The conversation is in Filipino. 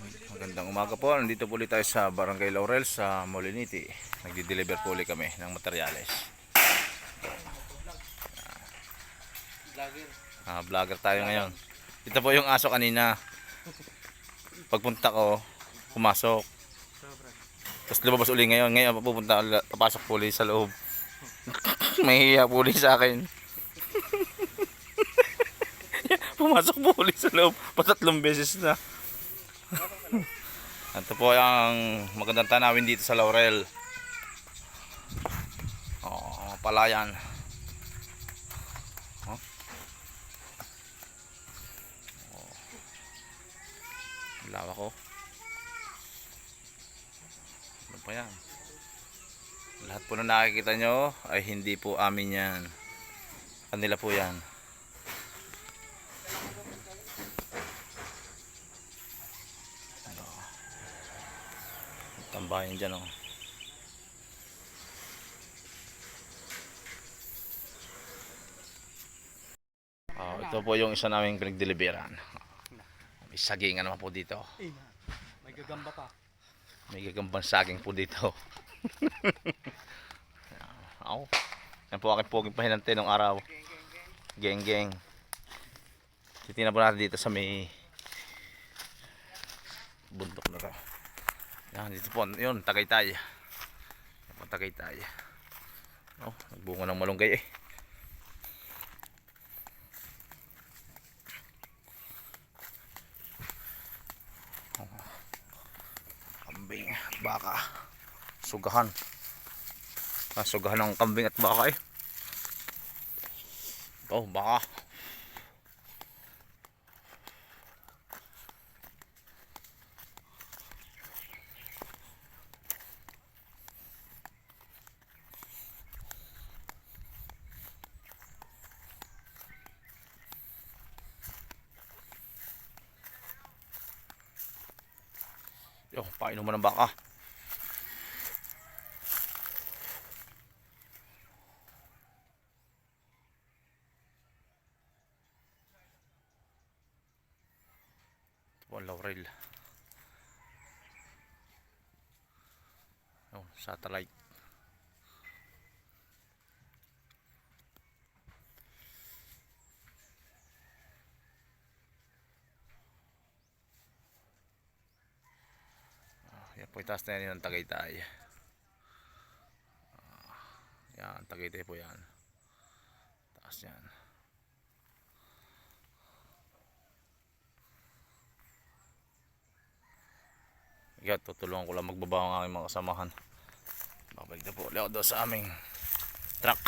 Magandang umaga po. Nandito po ulit tayo sa Barangay Laurel sa Moliniti. Nagdi-deliver po ulit kami ng materyales. Vlogger tayo ngayon. Ito po yung aso kanina. Pagpunta ko, pumasok. Tapos lumabas uli ngayon. Ngayon papasok po ulit sa loob. May hiya po ulit sa akin. Pumasok po ulit sa loob. Patatlong beses na. Ito po ang magandang tanawin dito sa Laurel. Palayan. Lawa ko. Ano pa yan? Lahat po na nakikita nyo ay hindi po amin yan. Kanila po yan. Tambahin dyan oh. Ito po yung isa naming pinagdeliveran. May sagingan naman po dito. May gagamba pa. May gagambang saging po dito. Yan po aking poging pahinante nung araw. Geng geng. Titingnan po natin dito sa may bundok na to. Yan dito po. Yun, Tagaytay. Yan po Tagaytay. Nagbunga ng malunggay eh. Kambing at baka. Sugahan. Sugahan ng kambing at baka eh. Baka. Painom mo ng baka. Ito po ang Laurel. Satellite. Yan po itaas na yan ng Tagaytay. Yan, Tagaytay po yan. Taas yan. Tutulungan ko lang magbaba ang aking mga kasamahan. Babalik na po ulit ako doon sa aming truck.